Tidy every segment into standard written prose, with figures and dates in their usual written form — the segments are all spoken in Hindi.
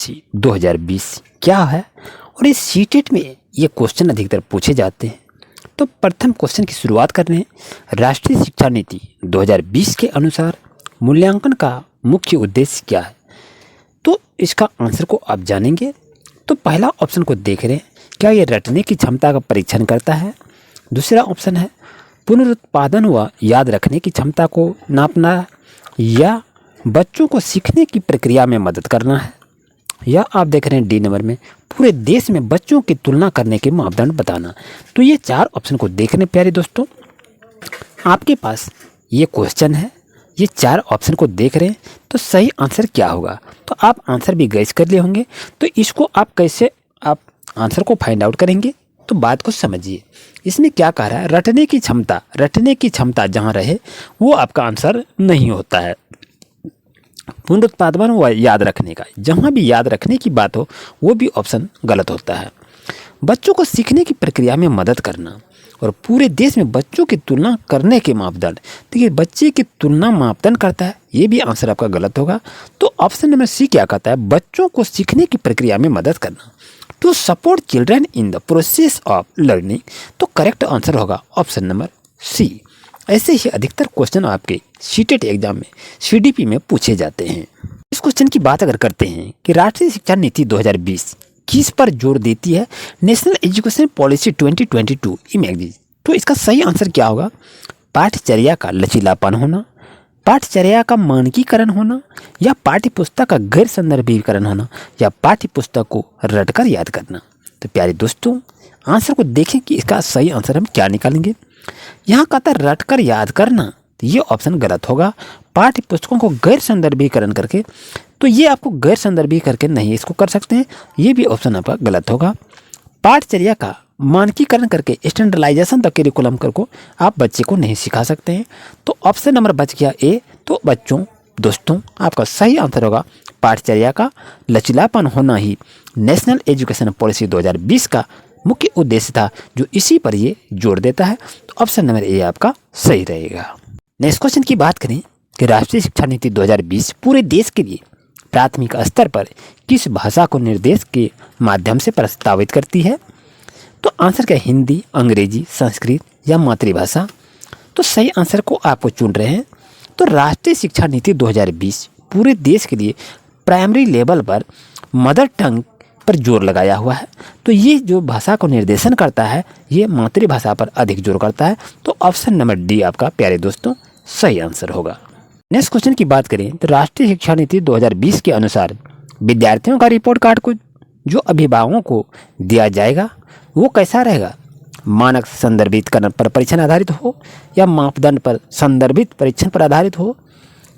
2020 क्या है और इस सीटेट में ये क्वेश्चन अधिकतर पूछे जाते हैं। तो प्रथम क्वेश्चन की शुरुआत कर रहे हैं। राष्ट्रीय शिक्षा नीति 2020 के अनुसार मूल्यांकन का मुख्य उद्देश्य क्या है? तो इसका आंसर को आप जानेंगे। तो पहला ऑप्शन को देख रहे हैं, क्या ये रटने की क्षमता का परीक्षण करता है? दूसरा ऑप्शन है पुनरुत्पादन व याद रखने की क्षमता को नापना, या बच्चों को सीखने की प्रक्रिया में मदद करना है, या आप देख रहे हैं डी नंबर में पूरे देश में बच्चों की तुलना करने के मापदंड बताना। तो ये चार ऑप्शन को देख रहे हैं प्यारे दोस्तों, आपके पास ये क्वेश्चन है, ये चार ऑप्शन को देख रहे हैं, तो सही आंसर क्या होगा? तो आप आंसर भी गैस कर लिए होंगे। तो इसको आप कैसे आप आंसर को फाइंड आउट करेंगे? तो बात को समझिए। इसमें क्या कह रहा है, रटने की क्षमता जहाँ रहे वो आपका आंसर नहीं होता है। पुनरुत्पादन व याद रखने का, जहाँ भी याद रखने की बात हो वो भी ऑप्शन गलत होता है। बच्चों को सीखने की प्रक्रिया में मदद करना और पूरे देश में बच्चों की तुलना करने के मापदंड, देखिए बच्चे की तुलना मापदंड करता है, ये भी आंसर आपका गलत होगा। तो ऑप्शन नंबर सी क्या कहता है, बच्चों को सीखने की प्रक्रिया में मदद करना, to support children in the process of learning. तो करेक्ट आंसर होगा ऑप्शन नंबर सी। ऐसे ही अधिकतर क्वेश्चन आपके सीटेट एग्जाम में सीडीपी में पूछे जाते हैं। इस क्वेश्चन की बात अगर करते हैं कि राष्ट्रीय शिक्षा नीति 2020 किस पर जोर देती है? National education policy 2022 imagine. तो इसका सही आंसर क्या होगा? पाठ्यचर्या का लचीलापन होना, पाठ्यचर्या का मानकीकरण होना, या पाठ्य पुस्तक का गैर संदर्भीकरण होना, या पाठ्य पुस्तक को रटकर याद करना। तो प्यारे दोस्तों आंसर को देखें कि इसका सही आंसर हम क्या निकालेंगे। यहाँ कहता है रटकर याद करना, तो ये ऑप्शन गलत होगा। पाठ्य पुस्तकों को गैर संदर्भीकरण करके, तो ये आपको गैर संदर्भी करके नहीं इसको कर सकते हैं, ये भी ऑप्शन आपका गलत होगा। पाठ्यचर्या का मानकीकरण करके स्टैंडर्डाइजेशन द करिकुलम को आप बच्चे को नहीं सिखा सकते हैं। तो ऑप्शन नंबर बच गया ए। तो बच्चों दोस्तों आपका सही आंसर होगा पाठ्यचर्या का लचीलापन होना ही नेशनल एजुकेशन पॉलिसी 2020 का मुख्य उद्देश्य था, जो इसी पर ये जोर देता है। तो ऑप्शन नंबर ए आपका सही रहेगा। नेक्स्ट क्वेश्चन की बात करें कि राष्ट्रीय शिक्षा नीति 2020 पूरे देश के लिए प्राथमिक स्तर पर किस भाषा को निर्देश के माध्यम से प्रस्तावित करती है? तो आंसर क्या, हिंदी, अंग्रेजी, संस्कृत या मातृभाषा? तो सही आंसर को आपको चुन रहे हैं। तो राष्ट्रीय शिक्षा नीति 2020 पूरे देश के लिए प्राइमरी लेवल पर मदर टंग पर जोर लगाया हुआ है। तो ये जो भाषा को निर्देशन करता है ये मातृभाषा पर अधिक जोर करता है। तो ऑप्शन नंबर डी आपका प्यारे दोस्तों सही आंसर होगा। नेक्स्ट क्वेश्चन की बात करें तो राष्ट्रीय शिक्षा नीति 2020 के अनुसार विद्यार्थियों का रिपोर्ट कार्ड को जो अभिभावकों को दिया जाएगा वो कैसा रहेगा? मानक संदर्भितकरण पर परीक्षण आधारित हो, या मापदंड पर संदर्भित परीक्षण पर आधारित हो,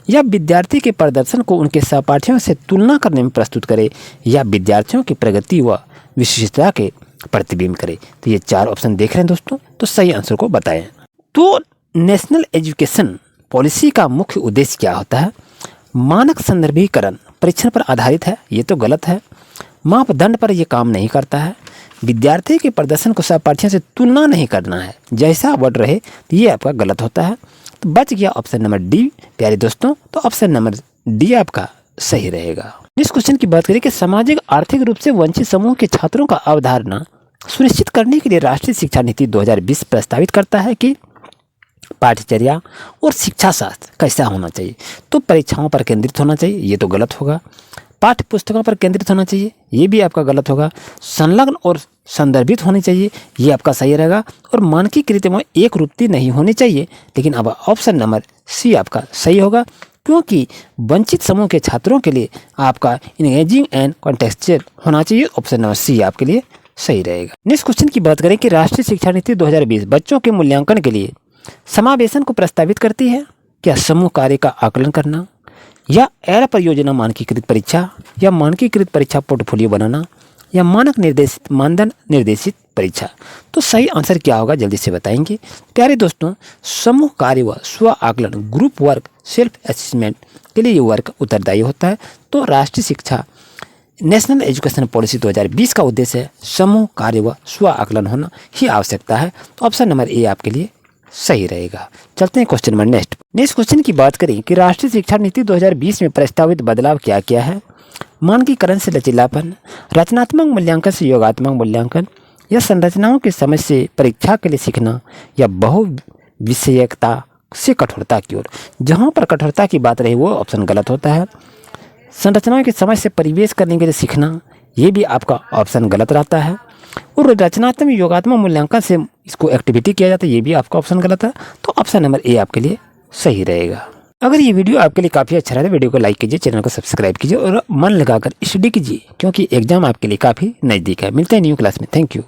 या विद्यार्थी के प्रदर्शन को उनके सहपाठियों से तुलना करने में प्रस्तुत करे, या विद्यार्थियों की प्रगति व विशिष्टता के प्रतिबिंब करे। तो ये चार ऑप्शन देख रहे हैं दोस्तों, तो सही आंसर को बताएं। तो नेशनल एजुकेशन पॉलिसी का मुख्य उद्देश्य क्या होता है? मानक संदर्भीकरण परीक्षण पर आधारित है, ये तो गलत है। मापदंड पर यह काम नहीं करता है। विद्यार्थी के प्रदर्शन को सहपाठियों से तुलना नहीं करना है, जैसा वर्ड रहे, तो ये आपका गलत होता है। तो बच गया ऑप्शन नंबर डी प्यारे दोस्तों। तो ऑप्शन नंबर डी आपका सही रहेगा। इस क्वेश्चन की बात करें कि सामाजिक आर्थिक रूप से वंचित समूह के छात्रों का अवधारणा सुनिश्चित करने के लिए राष्ट्रीय शिक्षा नीति 2020 प्रस्तावित करता है कि पाठ्यचर्या और शिक्षा शास्त्र कैसा होना चाहिए? तो परीक्षाओं पर केंद्रित होना चाहिए, ये तो गलत होगा। पाठ्य पुस्तकों पर केंद्रित होना चाहिए, ये भी आपका गलत होगा। संलग्न और संदर्भित होनी चाहिए, ये आपका सही रहेगा। और मानकीकृत में एक रूपती नहीं होनी चाहिए, लेकिन अब ऑप्शन नंबर सी आपका सही होगा, क्योंकि वंचित समूह के छात्रों के लिए आपका इंगेजिंग एंड कॉन्टेक्चुअल होना चाहिए। ऑप्शन नंबर सी आपके लिए सही रहेगा। नेक्स्ट क्वेश्चन की बात करें कि राष्ट्रीय शिक्षा नीति 2020 बच्चों के मूल्यांकन के लिए समावेशन को प्रस्तावित करती है। क्या समूह कार्य का आकलन करना, या एरा परियोजना मानकीकृत परीक्षा, या मानकीकृत परीक्षा पोर्टफोलियो बनाना, या मानक निर्देशित मानदंड निर्देशित परीक्षा? तो सही आंसर क्या होगा जल्दी से बताएंगे प्यारे दोस्तों। समूह कार्य व स्व आकलन ग्रुप वर्क सेल्फ असेसमेंट के लिए ये वर्क उत्तरदायी होता है। तो राष्ट्रीय शिक्षा नेशनल एजुकेशन पॉलिसी 2020 का उद्देश्य है समूह कार्य व स्व आकलन होना ही आवश्यकता है। तो ऑप्शन नंबर ए आपके लिए सही रहेगा। चलते हैं क्वेश्चन नंबर नेक्स्ट क्वेश्चन की बात करें कि राष्ट्रीय शिक्षा नीति 2020 में प्रस्तावित बदलाव क्या क्या है। मानकीकरण से लचीलापन, रचनात्मक मूल्यांकन से योगात्मक मूल्यांकन, या संरचनाओं की समझ से परीक्षा के लिए सीखना, या बहुविषयकता से कठोरता की ओर। जहाँ पर कठोरता की बात रही वो ऑप्शन गलत होता है। संरचनाओं की समझ से परिवेश करने के लिए सीखना, ये भी आपका ऑप्शन गलत रहता है। और रचनात्मक योगात्मक मूल्यांकन से इसको एक्टिविटी किया जाता है, ये भी आपका ऑप्शन गलत है। तो ऑप्शन नंबर ए आपके लिए सही रहेगा। अगर ये वीडियो आपके लिए काफ़ी अच्छा रहा तो वीडियो को लाइक कीजिए, चैनल को सब्सक्राइब कीजिए और मन लगाकर स्टडी कीजिए, क्योंकि एग्जाम आपके लिए काफ़ी नज़दीक है। मिलते हैं न्यू क्लास में। Thank you.